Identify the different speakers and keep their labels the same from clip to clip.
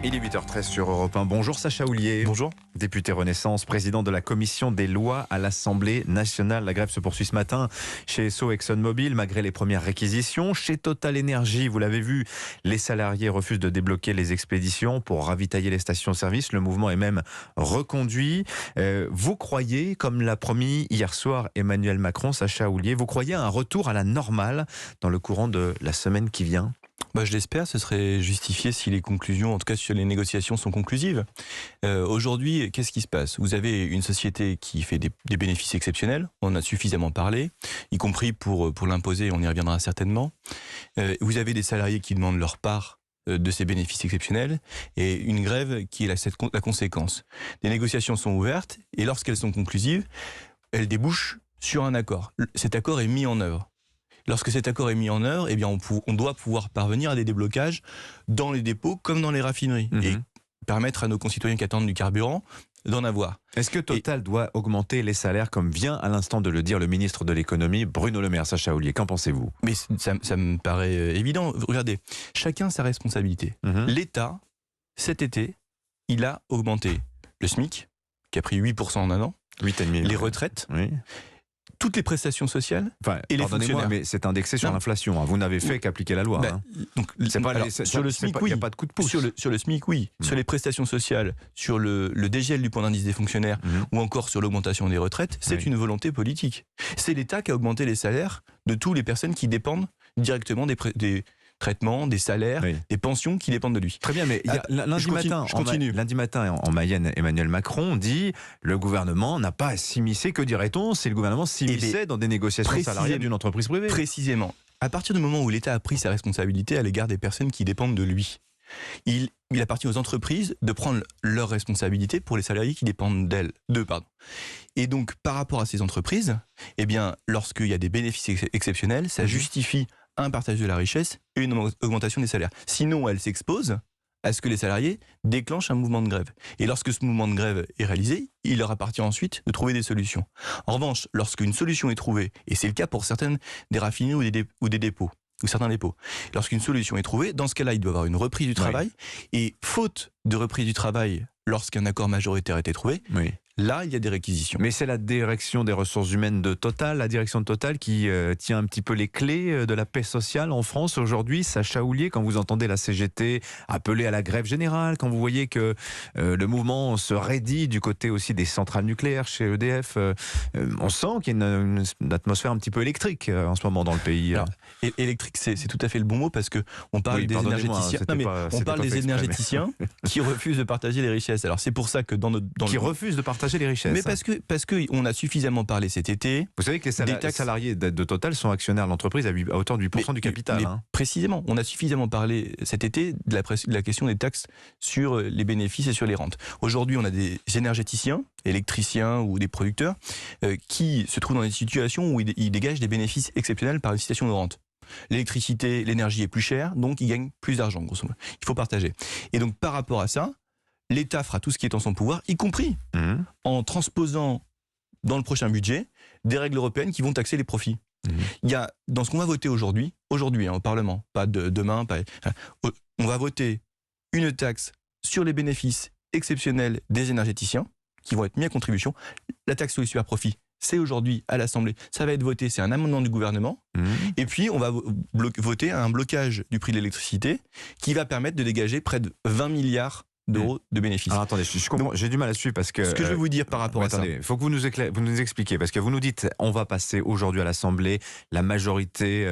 Speaker 1: Il est 8h13 sur Europe 1. Bonjour Sacha Houlier.
Speaker 2: Bonjour.
Speaker 1: Député Renaissance, président de la commission des lois à l'Assemblée nationale. La grève se poursuit ce matin chez Esso ExxonMobil malgré les premières réquisitions. Chez Total Energy, vous l'avez vu, les salariés refusent de débloquer les expéditions pour ravitailler les stations-service. Le mouvement est même reconduit. Vous croyez, comme l'a promis hier soir Emmanuel Macron, Sacha Houlier, vous croyez à un retour à la normale dans le courant de la semaine qui vient ?
Speaker 2: Je l'espère, ce serait justifié si les conclusions, en tout cas si les négociations sont conclusives. Aujourd'hui, qu'est-ce qui se passe ? Vous avez une société qui fait des bénéfices exceptionnels, on en a suffisamment parlé, y compris pour l'imposer, on y reviendra certainement. Vous avez des salariés qui demandent leur part de ces bénéfices exceptionnels et une grève qui est la conséquence. Les négociations sont ouvertes et lorsqu'elles sont conclusives, elles débouchent sur un accord. Cet accord est mis en œuvre. Lorsque cet accord est mis en œuvre, on doit pouvoir parvenir à des déblocages dans les dépôts comme dans les raffineries et permettre à nos concitoyens qui attendent du carburant d'en avoir.
Speaker 1: Est-ce que Total doit augmenter les salaires comme vient à l'instant de le dire le ministre de l'économie Bruno Le Maire? Sacha Houlier, qu'en pensez-vous?
Speaker 2: Mais ça me paraît évident. Regardez, chacun sa responsabilité. L'État, cet été, il a augmenté le SMIC, qui a pris 8% en un an,
Speaker 1: 8,5%.
Speaker 2: les retraites, toutes les prestations sociales et les fonctionnaires.
Speaker 1: Mais c'est indexé sur l'inflation. Vous n'avez fait qu'appliquer la loi.
Speaker 2: Sur le SMIC, oui.
Speaker 1: Il n'y a pas de coup de pouce.
Speaker 2: Sur le SMIC, oui. Sur les prestations sociales, sur le dégel du point d'indice des fonctionnaires ou encore sur l'augmentation des retraites, c'est une volonté politique. C'est l'État qui a augmenté les salaires de toutes les personnes qui dépendent directement des traitements, des salaires, des pensions qui dépendent de lui.
Speaker 1: Très bien, mais lundi matin en Mayenne, Emmanuel Macron dit le gouvernement n'a pas à s'immiscer. Que dirait-on si le gouvernement s'immisçait dans des négociations salariales d'une entreprise privée?
Speaker 2: Précisément. À partir du moment où l'État a pris sa responsabilité à l'égard des personnes qui dépendent de lui, il appartient aux entreprises de prendre leurs responsabilités pour les salariés qui dépendent d'eux. Et donc, par rapport à ces entreprises, lorsqu'il y a des bénéfices exceptionnels, ça justifie un partage de la richesse et une augmentation des salaires. Sinon, elle s'expose à ce que les salariés déclenchent un mouvement de grève. Et lorsque ce mouvement de grève est réalisé, il leur appartient ensuite de trouver des solutions. En revanche, lorsqu'une solution est trouvée, et c'est le cas pour certaines des raffineries ou des dépôts, ou certains dépôts, lorsqu'une solution est trouvée, dans ce cas-là, il doit y avoir une reprise du travail. Et faute de reprise du travail, lorsqu'un accord majoritaire a été trouvé, là, il y a des réquisitions.
Speaker 1: Mais c'est la direction des ressources humaines de Total, la direction de Total qui tient un petit peu les clés de la paix sociale en France aujourd'hui. Sacha Houlier, quand vous entendez la CGT appeler à la grève générale, quand vous voyez que le mouvement se raidit du côté aussi des centrales nucléaires chez EDF, on sent qu'il y a une atmosphère un petit peu électrique en ce moment dans le pays.
Speaker 2: Alors, électrique, c'est tout à fait le bon mot parce qu'on parle des énergéticiens. On parle des énergéticiens qui refusent de partager les richesses. Alors c'est pour ça que
Speaker 1: refusent de partager les richesses.
Speaker 2: Mais parce que on a suffisamment parlé cet été.
Speaker 1: Vous savez que les salariés de Total sont actionnaires de l'entreprise à hauteur de 8% du capital.
Speaker 2: Précisément, on a suffisamment parlé cet été de la question des taxes sur les bénéfices et sur les rentes. Aujourd'hui, on a des énergéticiens, électriciens ou des producteurs qui se trouvent dans des situations où ils dégagent des bénéfices exceptionnels par une situation de rente. L'électricité, l'énergie est plus chère, donc ils gagnent plus d'argent, grosso modo. Il faut partager. Et donc, par rapport à ça, l'État fera tout ce qui est en son pouvoir, y compris en transposant dans le prochain budget des règles européennes qui vont taxer les profits. Il y a, dans ce qu'on va voter aujourd'hui au Parlement, pas demain, on va voter une taxe sur les bénéfices exceptionnels des énergéticiens qui vont être mis à contribution. La taxe sur les superprofits, c'est aujourd'hui à l'Assemblée. Ça va être voté, c'est un amendement du gouvernement. Et puis, on va voter un blocage du prix de l'électricité qui va permettre de dégager près de 20 milliards d'euros de bénéfices.
Speaker 1: Alors attendez, je comprends, j'ai du mal à suivre parce que...
Speaker 2: Ce que je vais vous dire par rapport à ça...
Speaker 1: Il faut que vous nous expliquiez, parce que vous nous dites, on va passer aujourd'hui à l'Assemblée, la majorité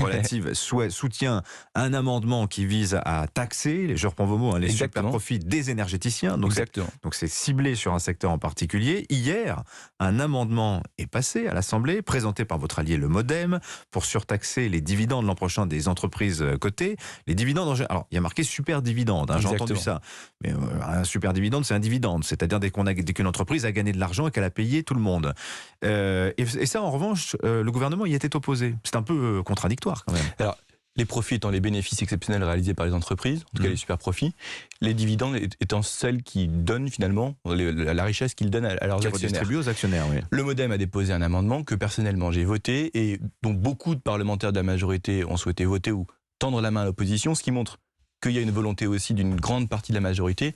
Speaker 1: relative soutient un amendement qui vise à taxer, je reprends vos mots, les super profits des énergéticiens. Donc c'est ciblé sur un secteur en particulier. Hier, un amendement est passé à l'Assemblée, présenté par votre allié le MoDem, pour surtaxer les dividendes l'an prochain des entreprises cotées. Les dividendes, alors il y a marqué super dividende, j'ai entendu ça. Mais un super dividende, c'est un dividende, c'est-à-dire dès qu'une entreprise a gagné de l'argent et qu'elle a payé tout le monde. Et ça, en revanche, le gouvernement y était opposé. C'est un peu contradictoire quand même.
Speaker 2: Alors, les profits étant les bénéfices exceptionnels réalisés par les entreprises, en tout cas les super profits, les dividendes étant celles qui donnent finalement la richesse qu'ils donnent à leurs actionnaires.
Speaker 1: Aux actionnaires, oui.
Speaker 2: Le MoDem a déposé un amendement que personnellement j'ai voté et dont beaucoup de parlementaires de la majorité ont souhaité voter ou tendre la main à l'opposition, ce qui montre qu'il y a une volonté aussi d'une grande partie de la majorité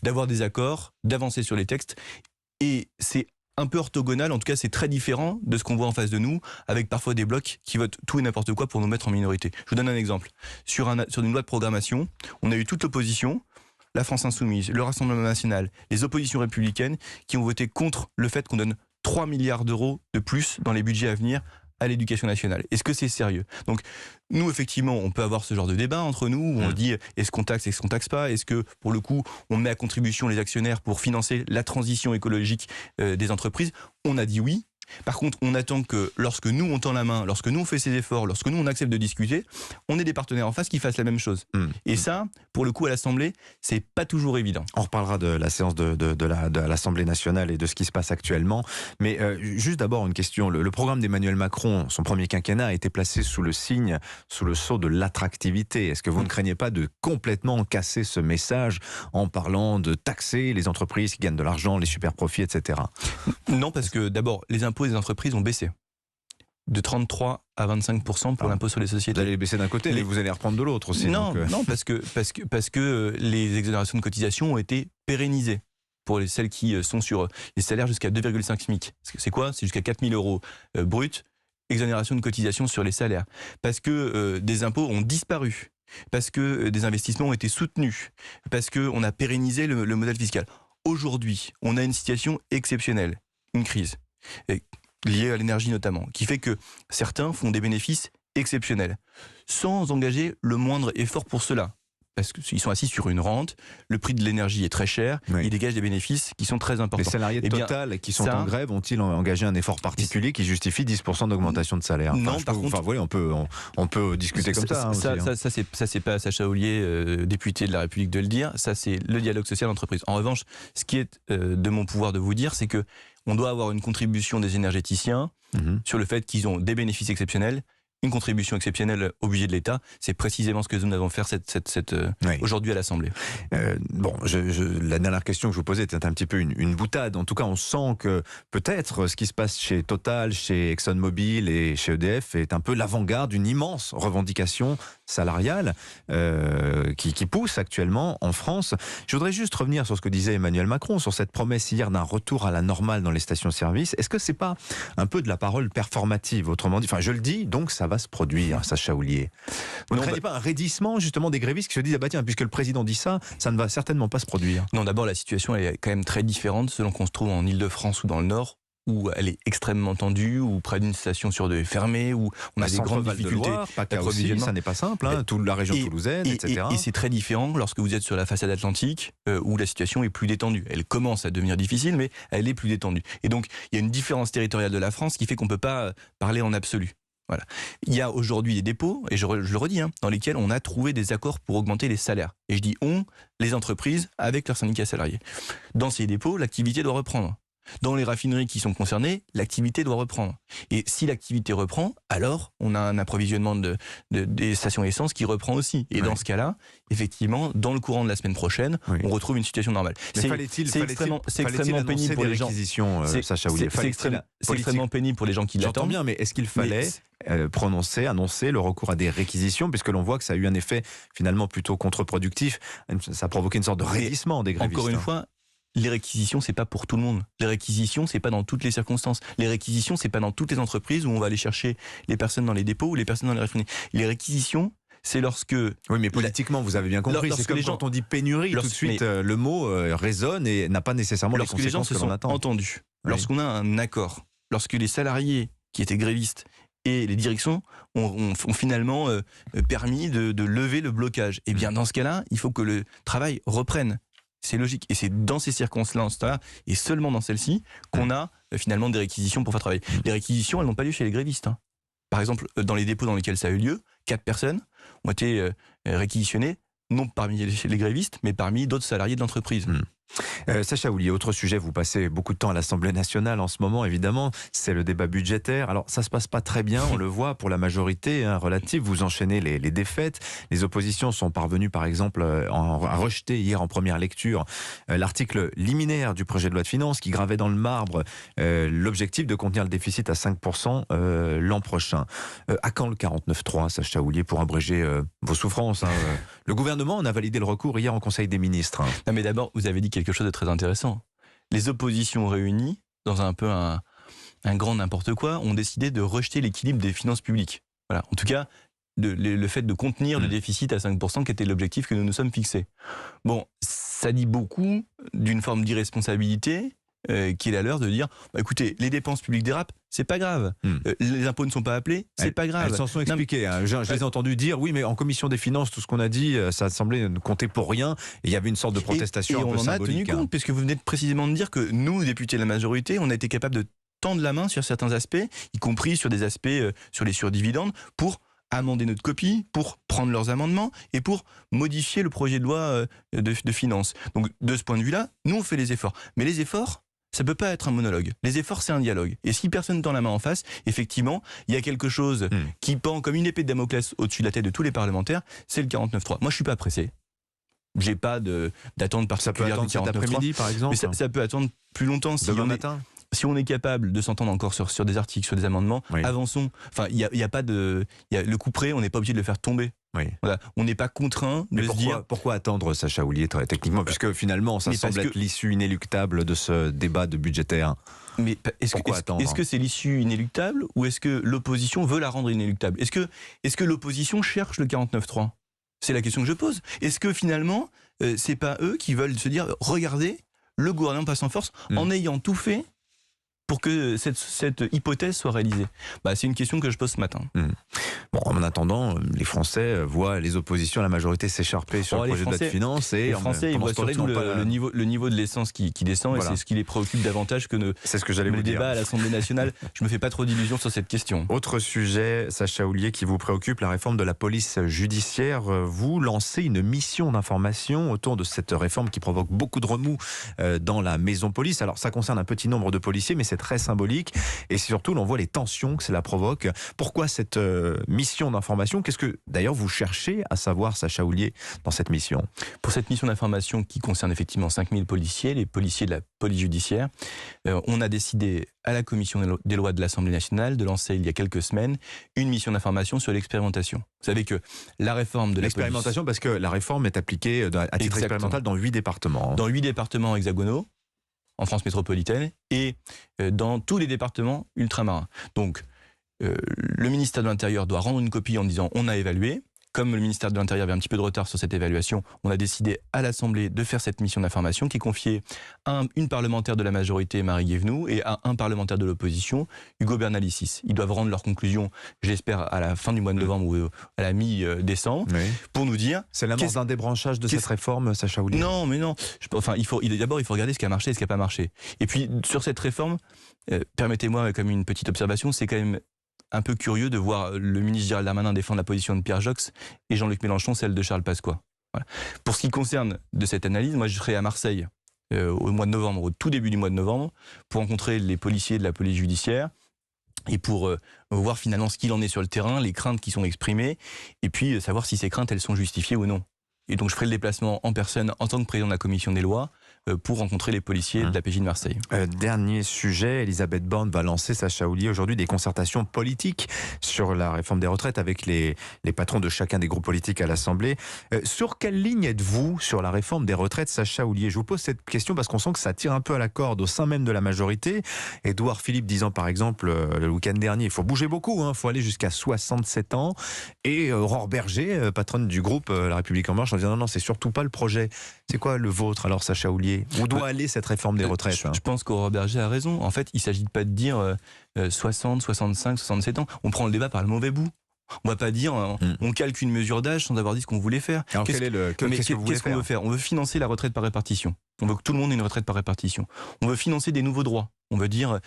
Speaker 2: d'avoir des accords, d'avancer sur les textes. Et c'est un peu orthogonal, en tout cas c'est très différent de ce qu'on voit en face de nous, avec parfois des blocs qui votent tout et n'importe quoi pour nous mettre en minorité. Je vous donne un exemple. Sur une loi de programmation, on a eu toute l'opposition, la France Insoumise, le Rassemblement National, les oppositions républicaines, qui ont voté contre le fait qu'on donne 3 milliards d'euros de plus dans les budgets à venir à l'éducation nationale. Est-ce que c'est sérieux? Donc, nous, effectivement, on peut avoir ce genre de débat entre nous, où on dit, est-ce qu'on taxe pas? Est-ce que, pour le coup, on met à contribution les actionnaires pour financer la transition écologique des entreprises? On a dit oui. Par contre, on attend que lorsque nous, on tend la main, lorsque nous, on fait ces efforts, lorsque nous, on accepte de discuter, on ait des partenaires en face qui fassent la même chose. Et ça, pour le coup, à l'Assemblée, c'est pas toujours évident.
Speaker 1: On reparlera de la séance de l'Assemblée nationale et de ce qui se passe actuellement. Mais juste d'abord, une question. Le programme d'Emmanuel Macron, son premier quinquennat, a été placé sous le sceau de l'attractivité. Est-ce que vous ne craignez pas de complètement casser ce message en parlant de taxer les entreprises qui gagnent de l'argent, les super profits, etc.
Speaker 2: Non, parce que d'abord, les impôts des entreprises ont baissé de 33 à 25% pour l'impôt sur les sociétés.
Speaker 1: Vous allez les baisser d'un côté, mais vous allez reprendre de l'autre aussi.
Speaker 2: Non, non, parce que les exonérations de cotisation ont été pérennisées pour celles qui sont sur les salaires jusqu'à 2,5 SMIC. C'est quoi? C'est jusqu'à 4 000 euros brut, exonération de cotisation sur les salaires. Parce que des impôts ont disparu, parce que des investissements ont été soutenus, parce qu'on a pérennisé le modèle fiscal. Aujourd'hui, on a une situation exceptionnelle, une crise liée à l'énergie notamment, qui fait que certains font des bénéfices exceptionnels, sans engager le moindre effort pour cela. Parce qu'ils sont assis sur une rente, le prix de l'énergie est très cher, ils dégagent des bénéfices qui sont très importants.
Speaker 1: Les salariés de Total qui sont en grève ont-ils engagé un effort particulier qui justifie 10% d'augmentation de salaire?
Speaker 2: Non, par contre...
Speaker 1: on peut discuter comme ça.
Speaker 2: Ça, c'est pas Sacha Houlié, député de la République, de le dire. Ça, c'est le dialogue social d'entreprise. En revanche, ce qui est de mon pouvoir de vous dire, c'est que on doit avoir une contribution des énergéticiens sur le fait qu'ils ont des bénéfices exceptionnels, une contribution exceptionnelle au budget de l'État. C'est précisément ce que nous avons fait aujourd'hui à l'Assemblée.
Speaker 1: La dernière question que je vous posais était un petit peu une boutade. En tout cas, on sent que peut-être ce qui se passe chez Total, chez ExxonMobil et chez EDF est un peu l'avant-garde d'une immense revendication salariale qui pousse actuellement en France. Je voudrais juste revenir sur ce que disait Emmanuel Macron, sur cette promesse hier d'un retour à la normale dans les stations-service. Est-ce que c'est pas un peu de la parole performative? Autrement dit, enfin je le dis, donc ça va se produire, Sacha Houlié. Vous ne craignez pas un raidissement justement des grévistes qui se disent ah bah tiens, puisque le président dit ça, ça ne va certainement pas se produire?
Speaker 2: Non, d'abord la situation elle est quand même très différente selon qu'on se trouve en Île-de-France ou dans le Nord, où elle est extrêmement tendue, où près d'une station sur deux est fermée, où on a des grandes difficultés
Speaker 1: d'approvisionnement. Ça n'est pas simple, toute la région toulousaine, etc.
Speaker 2: Et c'est très différent lorsque vous êtes sur la façade atlantique, où la situation est plus détendue. Elle commence à devenir difficile, mais elle est plus détendue. Et donc, il y a une différence territoriale de la France qui fait qu'on ne peut pas parler en absolu. Voilà. Il y a aujourd'hui des dépôts, et je le redis, dans lesquels on a trouvé des accords pour augmenter les salaires. Et je dis on, les entreprises, avec leurs syndicats salariés. Dans ces dépôts, l'activité doit reprendre. Dans les raffineries qui sont concernées, l'activité doit reprendre. Et si l'activité reprend, alors on a un approvisionnement des stations essence qui reprend aussi. Et dans ce cas-là, effectivement, dans le courant de la semaine prochaine, on retrouve une situation normale.
Speaker 1: C'est extrêmement pénible pour les gens. Sacha Houlié.
Speaker 2: C'est extrêmement pénible pour les gens qui l'attendent.
Speaker 1: J'entends bien, mais est-ce qu'il fallait annoncer le recours à des réquisitions, puisque l'on voit que ça a eu un effet finalement plutôt contre-productif. Ça a provoqué une sorte de raidissement des grévistes.
Speaker 2: Encore une fois, les réquisitions, c'est pas pour tout le monde. Les réquisitions, c'est pas dans toutes les circonstances. Les réquisitions, c'est pas dans toutes les entreprises où on va aller chercher les personnes dans les dépôts ou les personnes dans les raffineries. Les réquisitions, c'est lorsque...
Speaker 1: Oui, mais politiquement, vous avez bien compris. C'est comme quand on dit pénurie, tout de suite, le mot résonne et n'a pas nécessairement les conséquences que l'on attend.
Speaker 2: Lorsque les gens se sont entendus, lorsqu'on a un accord, lorsque les salariés qui étaient grévistes et les directions ont finalement permis de lever le blocage. Et bien, dans ce cas-là, il faut que le travail reprenne. C'est logique. Et c'est dans ces circonstances-là, et seulement dans celles-ci, qu'on a finalement des réquisitions pour faire travailler. Les réquisitions, elles n'ont pas lieu chez les grévistes. Par exemple, dans les dépôts dans lesquels ça a eu lieu, 4 personnes ont été réquisitionnées, non parmi les grévistes, mais parmi d'autres salariés de l'entreprise.
Speaker 1: Sacha Houlié, autre sujet, vous passez beaucoup de temps à l'Assemblée nationale en ce moment, évidemment, c'est le débat budgétaire. Alors ça se passe pas très bien, on le voit pour la majorité relative, vous enchaînez les défaites. Les oppositions sont parvenues par exemple à rejeter hier en première lecture l'article liminaire du projet de loi de finances qui gravait dans le marbre l'objectif de contenir le déficit à 5% l'an prochain. À quand le 49.3, Sacha Houlié, pour abréger vos souffrances Le gouvernement en a validé le recours hier en Conseil des ministres.
Speaker 2: Non mais d'abord, vous avez dit quelque chose de très intéressant. Les oppositions réunies, dans un peu un grand n'importe quoi, ont décidé de rejeter l'équilibre des finances publiques. Voilà. En tout cas, le fait de contenir le déficit à 5%, qui était l'objectif que nous nous sommes fixés. Bon, ça dit beaucoup d'une forme d'irresponsabilité qui est la leur de dire, bah, écoutez, les dépenses publiques dérapent, c'est pas grave. Les impôts ne sont pas appelés, c'est pas grave.
Speaker 1: Elles s'en sont expliquées. Je les ai entendues dire, oui, mais en commission des finances, tout ce qu'on a dit, ça semblait ne compter pour rien. Et il y avait une sorte de protestation un peu symbolique.
Speaker 2: Et on en a tenu compte, puisque vous venez précisément de dire que nous, députés de la majorité, on a été capables de tendre la main sur certains aspects, y compris sur des aspects sur les surdividendes, pour amender notre copie, pour prendre leurs amendements et pour modifier le projet de loi de finances. Donc, de ce point de vue-là, nous, on fait les efforts. Mais les efforts, ça peut pas être un monologue. Les efforts, c'est un dialogue. Et si personne ne tend la main en face, effectivement, il y a quelque chose qui pend comme une épée de Damoclès au-dessus de la tête de tous les parlementaires, c'est le 49.3. Moi, je suis pas pressé. J'ai pas d'attente particulière du 49.3.
Speaker 1: Ça peut attendre cet après-midi, par exemple.
Speaker 2: Mais ça peut attendre plus longtemps.
Speaker 1: Demain matin.
Speaker 2: Si on est capable de s'entendre encore sur des articles, sur des amendements, avançons. Enfin, il y a pas de, le coup près, on n'est pas obligé de le faire tomber.
Speaker 1: Oui.
Speaker 2: Voilà. On n'est pas contraint de se dire.
Speaker 1: Pourquoi attendre, Sacha Houlié, très techniquement, puisque finalement, ça semble être l'issue inéluctable de ce débat de budgétaire.
Speaker 2: Mais est-ce que c'est l'issue inéluctable ou est-ce que l'opposition veut la rendre inéluctable ? Est-ce que l'opposition cherche le 49.3 ? C'est la question que je pose. Est-ce que finalement, c'est pas eux qui veulent se dire, regardez, le gouvernement passe en force en ayant tout fait pour que cette hypothèse soit réalisée? C'est une question que je pose ce matin.
Speaker 1: Bon, en attendant, les Français voient les oppositions à la majorité s'écharper sur le projet de loi de finances. Et
Speaker 2: les Français ils voient surtout le niveau de l'essence qui descend, voilà. Et c'est ce qui les préoccupe davantage que le débat à l'Assemblée nationale. Je me fais pas trop d'illusions sur cette question.
Speaker 1: Autre sujet, Sacha Houlié, qui vous préoccupe, la réforme de la police judiciaire. Vous lancez une mission d'information autour de cette réforme qui provoque beaucoup de remous dans la maison police. Alors ça concerne un petit nombre de policiers, mais c'est très symbolique. Et surtout, l'on voit les tensions que cela provoque. Pourquoi cette mission d'information? Qu'est-ce que, d'ailleurs, vous cherchez à savoir, Sacha Houlié, dans cette mission?
Speaker 2: Pour cette mission d'information qui concerne effectivement 5000 policiers, les policiers de la police judiciaire, on a décidé à la commission des lois de l'Assemblée nationale de lancer il y a quelques semaines une mission d'information sur l'expérimentation. Vous savez que la réforme de
Speaker 1: l'expérimentation, parce que la réforme est appliquée à titre expérimental dans 8 départements.
Speaker 2: Dans 8 départements hexagonaux, en France métropolitaine, et dans tous les départements ultramarins. Donc, le ministère de l'Intérieur doit rendre une copie en disant on a évalué. Comme le ministère de l'Intérieur avait un petit peu de retard sur cette évaluation, on a décidé à l'Assemblée de faire cette mission d'information qui est confiée à une parlementaire de la majorité, Marie Guévenoux, et à un parlementaire de l'opposition, Hugo Bernalicis. Ils doivent rendre leur conclusion, j'espère, à la fin du mois de novembre ou à la mi-décembre, pour nous dire...
Speaker 1: C'est l'amorce d'un débranchage de cette réforme, Sacha Houlié?
Speaker 2: Non, mais non. D'abord, il faut regarder ce qui a marché et ce qui n'a pas marché. Et puis, sur cette réforme, permettez-moi comme une petite observation, c'est quand même un peu curieux de voir le ministre Gérald Darmanin défendre la position de Pierre Joxe et Jean-Luc Mélenchon celle de Charles Pasqua. Voilà. Pour ce qui concerne de cette analyse, moi je serai à Marseille au mois de novembre, au tout début du mois de novembre, pour rencontrer les policiers de la police judiciaire et pour voir finalement ce qu'il en est sur le terrain, les craintes qui sont exprimées, et puis savoir si ces craintes elles sont justifiées ou non. Et donc je ferai le déplacement en personne en tant que président de la commission des lois pour rencontrer les policiers de la PJ de Marseille.
Speaker 1: Dernier sujet, Elisabeth Borne va lancer, Sacha Houlié, aujourd'hui des concertations politiques sur la réforme des retraites avec les patrons de chacun des groupes politiques à l'Assemblée. Sur quelle ligne êtes-vous sur la réforme des retraites, Sacha Houlié? Je vous pose cette question parce qu'on sent que ça tire un peu à la corde au sein même de la majorité. Édouard Philippe disant par exemple le week-end dernier, il faut bouger beaucoup, il faut aller jusqu'à 67 ans. Et Aurore Berger, patronne du groupe La République En Marche, en disant non, c'est surtout pas le projet. C'est quoi le vôtre alors, Sacha Houlié? Où doit aller cette réforme des retraites?
Speaker 2: Je pense qu'Aurore Berger a raison. En fait, il ne s'agit pas de dire 60, 65, 67 ans. On prend le débat par le mauvais bout. On ne va pas dire on calque une mesure d'âge sans avoir dit ce qu'on voulait faire.
Speaker 1: Alors qu'est-ce
Speaker 2: qu'on veut faire? On veut financer la retraite par répartition. On veut que tout le monde ait une retraite par répartition. On veut financer des nouveaux droits. On veut dire,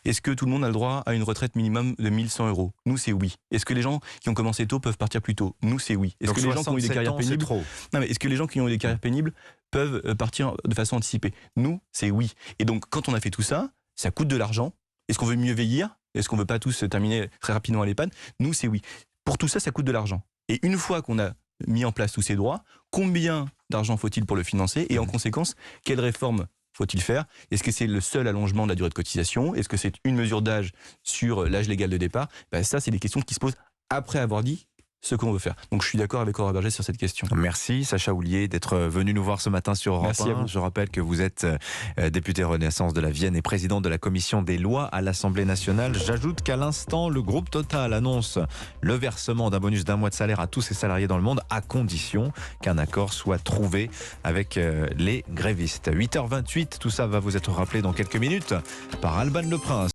Speaker 2: est-ce que tout le monde a le droit à une retraite minimum de 1100 €? Nous, c'est oui. Est-ce que les gens qui ont commencé tôt peuvent partir plus tôt? Nous, c'est oui. Est-ce que les gens qui ont eu des carrières pénibles... Non, mais est-ce que les gens qui ont eu des carrières pénibles peuvent partir de façon anticipée. Nous, c'est oui. Et donc, quand on a fait tout ça, ça coûte de l'argent. Est-ce qu'on veut mieux vieillir? Est-ce qu'on veut pas tous terminer très rapidement à l'EHPAD? Nous, c'est oui. Pour tout ça, ça coûte de l'argent. Et une fois qu'on a mis en place tous ces droits, combien d'argent faut-il pour le financer? Et en conséquence, quelles réformes faut-il faire? Est-ce que c'est le seul allongement de la durée de cotisation? Est-ce que c'est une mesure d'âge sur l'âge légal de départ? Ça, c'est des questions qui se posent après avoir dit ce qu'on veut faire. Donc je suis d'accord avec Aurore Berger sur cette question.
Speaker 1: Merci Sacha Houlié d'être venu nous voir ce matin sur Europe 1.
Speaker 2: Merci à vous.
Speaker 1: Je rappelle que vous êtes député Renaissance de la Vienne et président de la commission des lois à l'Assemblée nationale. J'ajoute qu'à l'instant, le groupe Total annonce le versement d'un bonus d'1 mois de salaire à tous ses salariés dans le monde, à condition qu'un accord soit trouvé avec les grévistes. 8h28, tout ça va vous être rappelé dans quelques minutes par Alban Leprince.